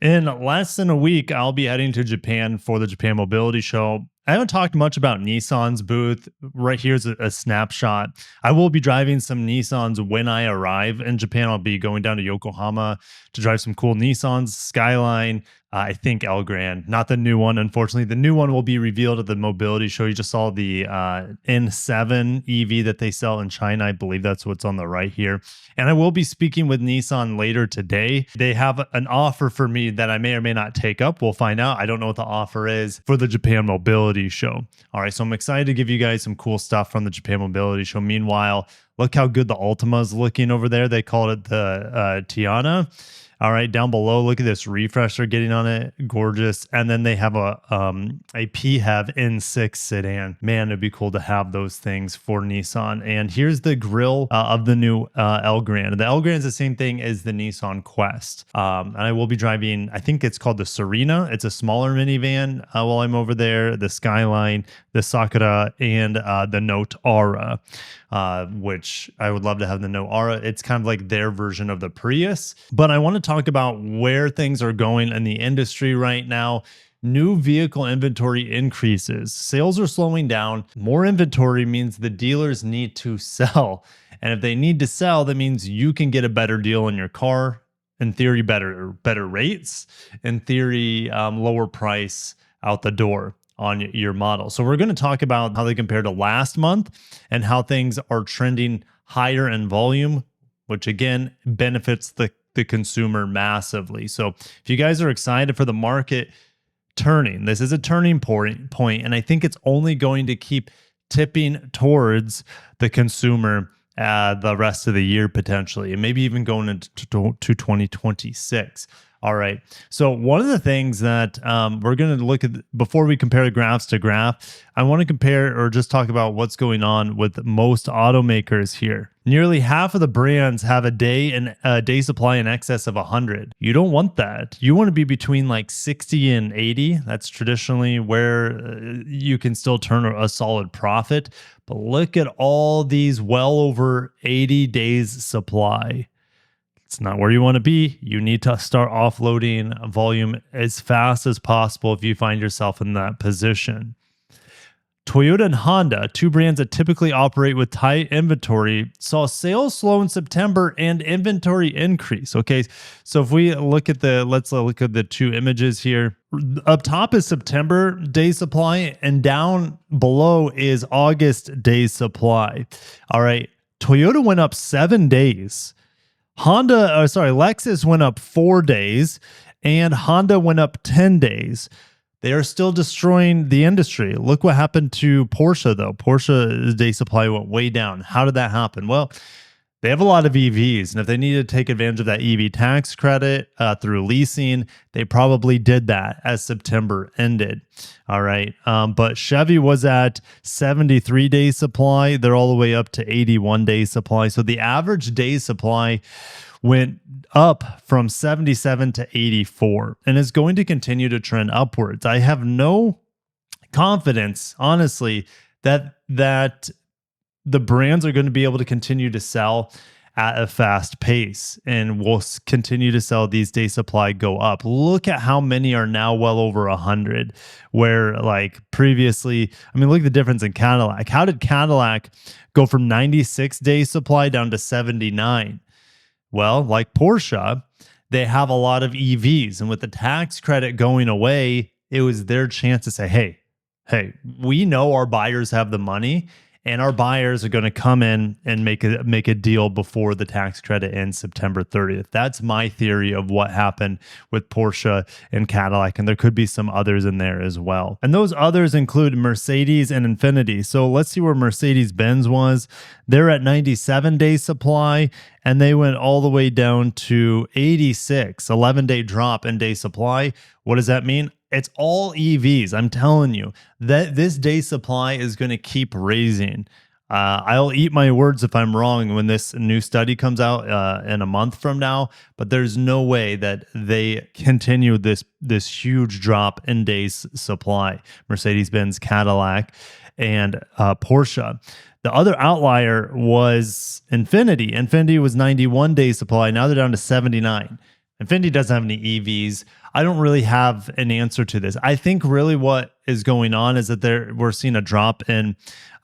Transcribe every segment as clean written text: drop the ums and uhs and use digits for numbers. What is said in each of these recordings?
In less than a week, I'll be heading to Japan for the Japan Mobility Show. I haven't talked much about Nissan's booth. Right here's a snapshot. I will be driving some Nissans when I arrive in Japan. I'll be going down to Yokohama to drive some cool Nissans, Skyline, I think Elgrand, not the new one. Unfortunately, the new one will be revealed at the mobility show. You just saw the N7 EV that they sell in China. I believe that's what's on the right here. And I will be speaking with Nissan later today. They have an offer for me that I may or may not take up. We'll find out. I don't know what the offer is for the Japan Mobility Show. All right, so I'm excited to give you guys some cool stuff from the Japan Mobility Show. Meanwhile, look how good the Altima is looking over there. They called it the Tiana. All right, down below, look at this refresh they're getting on it. Gorgeous. And then they have a PHEV N6 sedan. Man, it'd be cool to have those things for Nissan. And here's the grille of the new Elgrand. The Elgrand is the same thing as the Nissan Quest. And I will be driving, I think it's called the Serena. It's a smaller minivan while I'm over there. The Skyline, the Sakura, and the Note Aura. Which I would love to have the Note Aura. It's kind of like their version of the Prius. But I want to talk about where things are going in the industry right now. New vehicle inventory increases. Sales are slowing down. More inventory means the dealers need to sell. And if they need to sell, that means you can get a better deal on your car. In theory, better rates. In theory, lower price out the door on your model. So we're going to talk about how they compare to last month and how things are trending higher in volume, which again benefits the consumer massively. So if you guys are excited for the market turning, this is a turning point, and I think it's only going to keep tipping towards the consumer the rest of the year potentially, and maybe even going into 2026. All right. So one of the things that we're going to look at before we compare the graphs to graph, I want to compare or just talk about what's going on with most automakers here. Nearly half of the brands have a day supply in excess of 100. You don't want that. You want to be between like 60 and 80. That's traditionally where you can still turn a solid profit. But look at all these well over 80 days supply. It's not where you want to be. You need to start offloading volume as fast as possible if you find yourself in that position. Toyota and Honda, two brands that typically operate with tight inventory, saw sales slow in September and inventory increase. Okay, so if we look at let's look at the two images here. Up top is September day supply, and down below is August day supply. All right, Toyota went up 7 days. Lexus went up 4 days, and Honda went up 10 days. They are still destroying the industry. Look what happened to Porsche, though. Porsche's day supply went way down. How did that happen? Well, they have a lot of EVs, and if they needed to take advantage of that EV tax credit through leasing, they probably did that as September ended. All right. But Chevy was at 73 days supply. They're all the way up to 81 days supply. So the average day supply went up from 77 to 84 and is going to continue to trend upwards. I have no confidence, honestly, that the brands are going to be able to continue to sell at a fast pace, and we'll continue to sell these day supply go up. Look at how many are now well over 100, where like previously, I mean, look at the difference in Cadillac. How did Cadillac go from 96 days supply down to 79? Well, like Porsche, they have a lot of EVs, and with the tax credit going away, it was their chance to say, hey, we know our buyers have the money, and our buyers are going to come in and make a deal before the tax credit ends September 30th. That's my theory of what happened with Porsche and Cadillac, and there could be some others in there as well. And those others include Mercedes and Infiniti. So let's see where Mercedes-Benz was. They're at 97 days supply, and they went all the way down to 86, 11-day drop in day supply. What does that mean? It's all EVs. I'm telling you that this day supply is going to keep raising. I'll eat my words if I'm wrong when this new study comes out in a month from now, but there's no way that they continue this huge drop in days supply. Mercedes-Benz, Cadillac, and Porsche. The other outlier was Infiniti. Infiniti was 91 days supply. Now they're down to 79. Infiniti doesn't have any EVs. I don't really have an answer to this. I think really what is going on is that we're seeing a drop in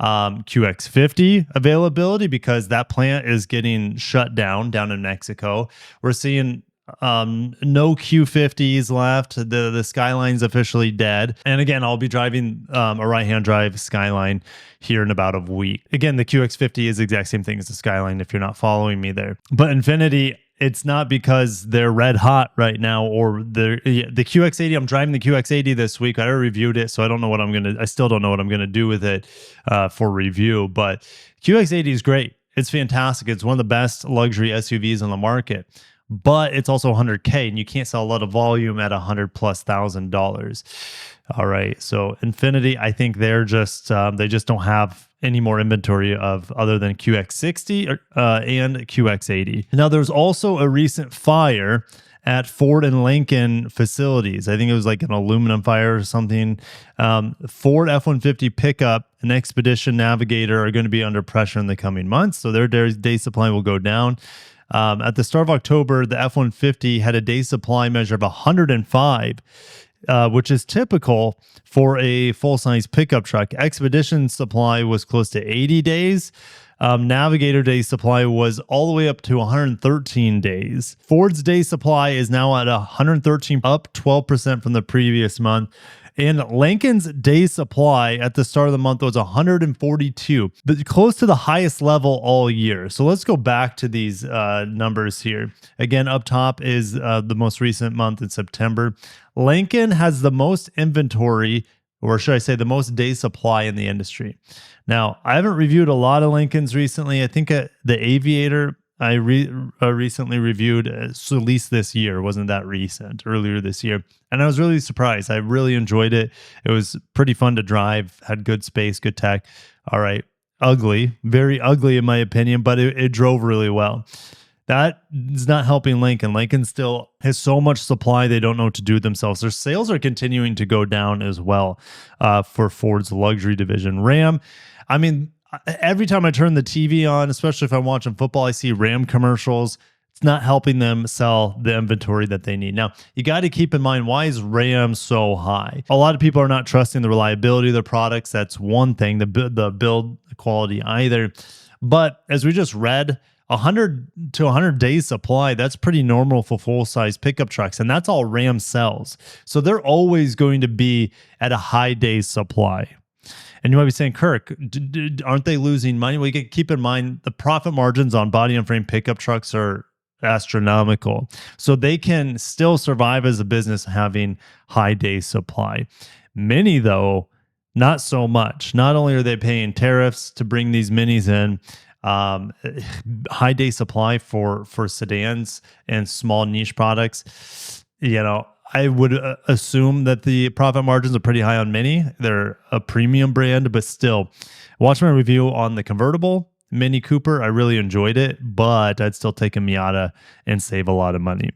QX50 availability because that plant is getting shut down in Mexico. We're seeing no Q50s left. The Skyline's officially dead. And again, I'll be driving a right-hand drive Skyline here in about a week. Again, the QX50 is the exact same thing as the Skyline if you're not following me there. But Infiniti, it's not because they're red hot right now or the QX80. I'm driving the QX80 this week. I already reviewed it, so I still don't know what I'm gonna do with it for review. But QX80 is great. It's fantastic. It's one of the best luxury SUVs on the market. But it's also 100K, and you can't sell a lot of volume at $100,000+. All right, so Infiniti, I think they just don't have any more inventory of other than QX60 and QX80. Now, there's also a recent fire at Ford and Lincoln facilities. I think it was like an aluminum fire or something. Ford F-150 pickup and Expedition Navigator are going to be under pressure in the coming months, so their day supply will go down. At the start of October, the F-150 had a day supply measure of 105, which is typical for a full-size pickup truck. Expedition supply was close to 80 days. Navigator day supply was all the way up to 113 days. Ford's day supply is now at 113, up 12% from the previous month. And Lincoln's day supply at the start of the month was 142, but close to the highest level all year. So let's go back to these numbers here. Again, up top is the most recent month in September. Lincoln has the most inventory, or should I say the most day supply in the industry. Now, I haven't reviewed a lot of Lincolns recently. I think the Aviator I recently reviewed, at least this year, wasn't that recent, earlier this year. And I was really surprised. I really enjoyed it. It was pretty fun to drive, had good space, good tech. All right, ugly, very ugly in my opinion, but it drove really well. That is not helping Lincoln. Lincoln still has so much supply, they don't know what to do with themselves. Their sales are continuing to go down as well for Ford's luxury division. Ram, I mean, every time I turn the TV on, especially if I'm watching football, I see Ram commercials. It's not helping them sell the inventory that they need. Now, you got to keep in mind, why is Ram so high? A lot of people are not trusting the reliability of their products. That's one thing, the build quality either. But as we just read, 100 to 100 days supply, that's pretty normal for full-size pickup trucks, and that's all Ram sells. So they're always going to be at a high days supply. And you might be saying, Kirk, aren't they losing money? Well, you can keep in mind the profit margins on body and frame pickup trucks are astronomical. So they can still survive as a business having high day supply. Mini, though, not so much. Not only are they paying tariffs to bring these minis in, high day supply for sedans and small niche products, I would assume that the profit margins are pretty high on Mini. They're a premium brand, but still, watch my review on the convertible Mini Cooper. I really enjoyed it, but I'd still take a Miata and save a lot of money.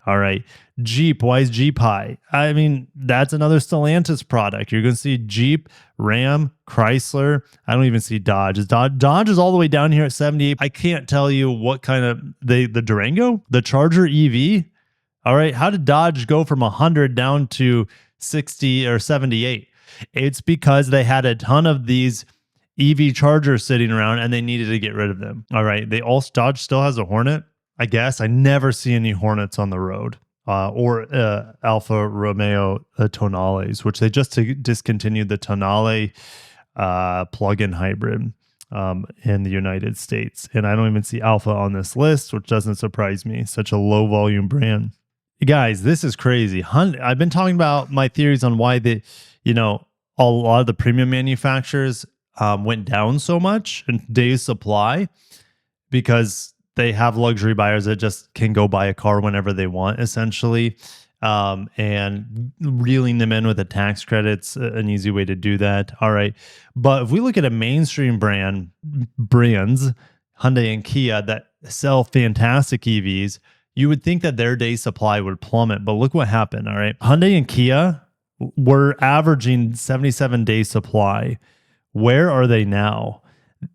All right. Jeep. Why is Jeep high? I mean, that's another Stellantis product. You're going to see Jeep, Ram, Chrysler. I don't even see Dodge. Dodge is all the way down here at 78. I can't tell you what kind of the Durango, the Charger EV. All right, how did Dodge go from 100 down to 60 or 78? It's because they had a ton of these EV chargers sitting around and they needed to get rid of them. All right, Dodge still has a Hornet, I guess. I never see any Hornets on the road or Alfa Romeo Tonales, which they just discontinued the Tonale plug-in hybrid in the United States. And I don't even see Alfa on this list, which doesn't surprise me. Such a low volume brand. Guys, this is crazy. I've been talking about my theories on why a lot of the premium manufacturers went down so much in days supply, because they have luxury buyers that just can go buy a car whenever they want, essentially. And reeling them in with the tax credits, an easy way to do that. All right. But if we look at a mainstream brands, Hyundai and Kia, that sell fantastic EVs, you would think that their day supply would plummet, but look what happened. All right. Hyundai and Kia were averaging 77 days supply. Where are they now?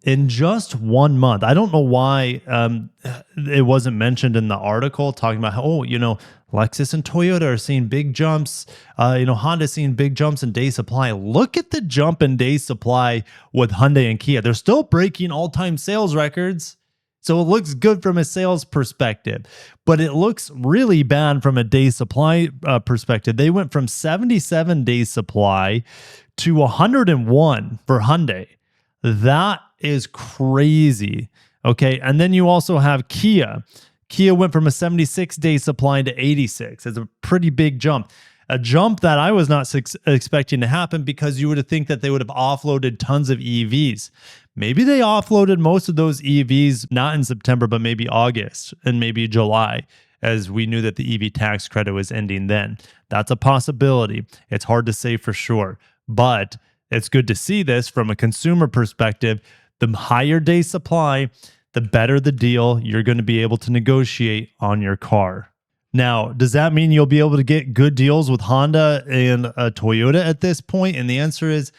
in just 1 month. I don't know why it wasn't mentioned in the article talking about how, oh, Lexus and Toyota are seeing big jumps. Honda's seeing big jumps in day supply. Look at the jump in day supply with Hyundai and Kia. They're still breaking all-time sales records. So it looks good from a sales perspective, but it looks really bad from a day supply perspective. They went from 77 days supply to 101 for Hyundai. That is crazy. Okay. And then you also have Kia. Kia went from a 76-day supply to 86. It's a pretty big jump. A jump that I was not expecting to happen, because you would think that they would have offloaded tons of EVs. Maybe they offloaded most of those EVs, not in September, but maybe August and maybe July, as we knew that the EV tax credit was ending then. That's a possibility. It's hard to say for sure, but it's good to see this from a consumer perspective. The higher day supply, the better the deal you're going to be able to negotiate on your car. Now, does that mean you'll be able to get good deals with Honda and Toyota at this point? And the answer is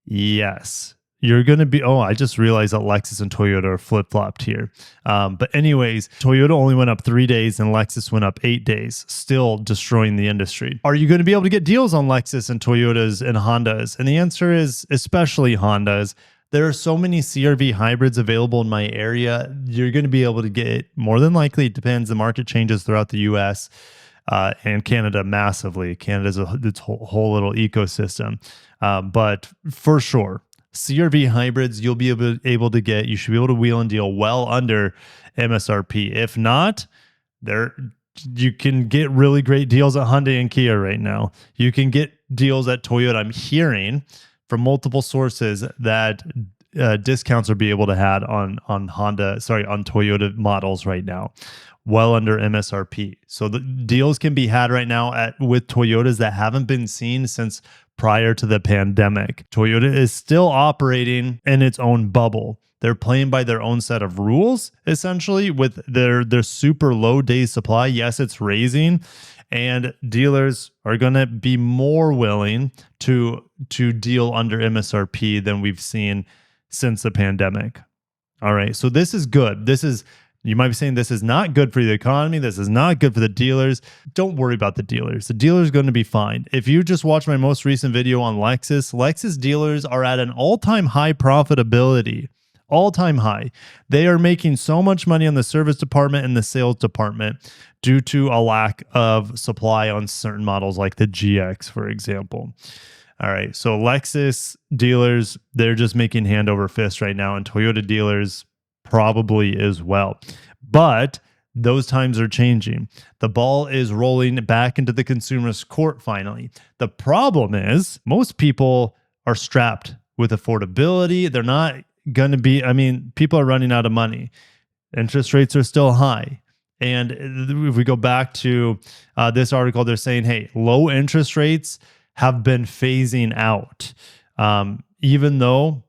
yes. You're going to be, I just realized that Lexus and Toyota are flip-flopped here. But anyways, Toyota only went up 3 days and Lexus went up 8 days, still destroying the industry. Are you going to be able to get deals on Lexus and Toyotas and Hondas? And the answer is especially Hondas. There are so many CR-V hybrids available in my area. You're going to be able to get, more than likely, it depends, the market changes throughout the US and Canada massively. Canada's its whole little ecosystem. But for sure, CR-V hybrids, you'll be able to get, you should be able to wheel and deal well under MSRP. If not, you can get really great deals at Hyundai and Kia right now. You can get deals at Toyota. I'm hearing from multiple sources that discounts are be able to had on Toyota models right now, well under MSRP. So the deals can be had right now with Toyotas that haven't been seen since prior to the pandemic. Toyota is still operating in its own bubble. They're playing by their own set of rules, essentially, with their super low day supply. Yes, it's raising, and dealers are going to be more willing to deal under MSRP than we've seen since the pandemic. All right, so this is good. You might be saying this is not good for the economy. This is not good for the dealers. Don't worry about the dealers. The dealers are going to be fine. If you just watched my most recent video on Lexus dealers are at an all-time high profitability. All-time high. They are making so much money on the service department and the sales department due to a lack of supply on certain models like the GX, for example. All right, so Lexus dealers, they're just making hand over fist right now, and Toyota dealers probably as well. But those times are changing. The ball is rolling back into the consumer's court finally. The problem is most people are strapped with affordability. They're not going to be, people are running out of money. Interest rates are still high. And if we go back to this article, they're saying, hey, low interest rates have been phasing out. Even though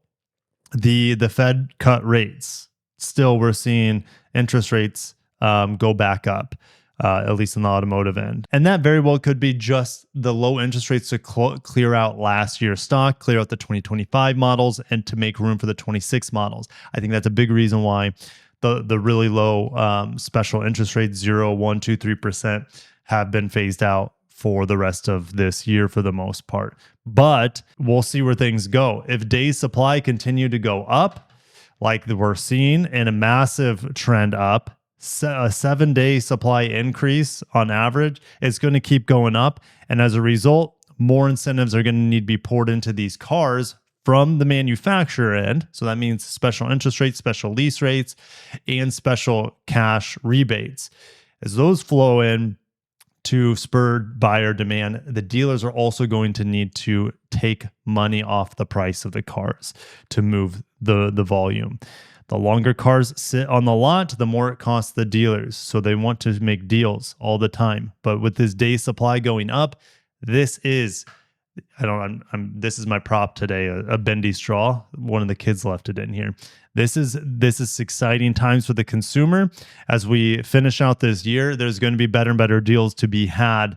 the Fed cut rates, still we're seeing interest rates go back up, at least in the automotive end. And that very well could be just the low interest rates to clear out last year's stock, clear out the 2025 models, and to make room for the 26 models. I think that's a big reason why the really low special interest rates, 0, 1, 2, 3%, have been phased out for the rest of this year for the most part. But we'll see where things go. If days supply continue to go up, like we're seeing, in a massive trend up, a 7-day supply increase on average, it's going to keep going up. And as a result, more incentives are going to need to be poured into these cars from the manufacturer end. So that means special interest rates, special lease rates, and special cash rebates. As those flow in to spur buyer demand, the dealers are also going to need to take money off the price of the cars to move the volume. The longer cars sit on the lot, the more it costs the dealers. So they want to make deals all the time. But with this day supply going up, this is my prop today, a bendy straw. One of the kids left it in here. This is exciting times for the consumer. As we finish out this year, there's going to be better and better deals to be had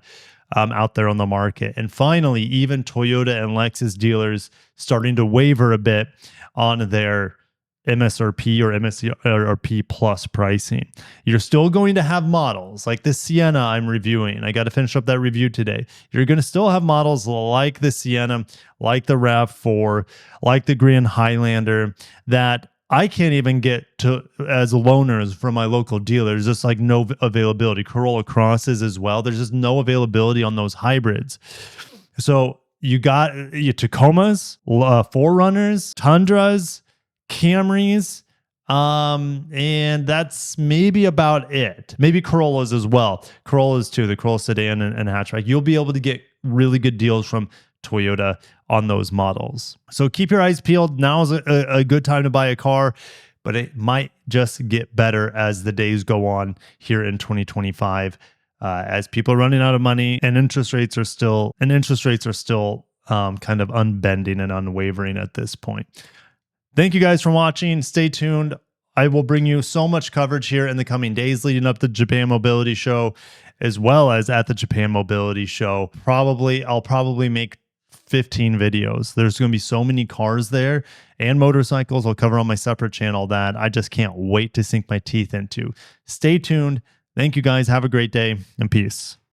out there on the market. And finally, even Toyota and Lexus dealers starting to waver a bit on their MSRP or MSRP plus pricing. You're still going to have models like the Sienna I'm reviewing. I got to finish up that review today. You're going to still have models like the Sienna, like the RAV4, like the Grand Highlander that I can't even get to as loaners from my local dealers. Just like no availability. Corolla Crosses as well. There's just no availability on those hybrids. So you got your Tacomas, 4Runners, Tundras, Camrys, and that's maybe about it. Maybe Corollas as well. Corollas too, the Corolla sedan and hatchback. You'll be able to get really good deals from Toyota on those models. So keep your eyes peeled. Now is a good time to buy a car, but it might just get better as the days go on here in 2025. As people are running out of money and interest rates are still kind of unbending and unwavering at this point. Thank you guys for watching. Stay tuned. I will bring you so much coverage here in the coming days leading up to the Japan Mobility Show, as well as at the Japan Mobility Show. I'll probably make 15 videos. There's going to be so many cars there and motorcycles. I'll cover on my separate channel that I just can't wait to sink my teeth into. Stay tuned. Thank you guys. Have a great day and peace.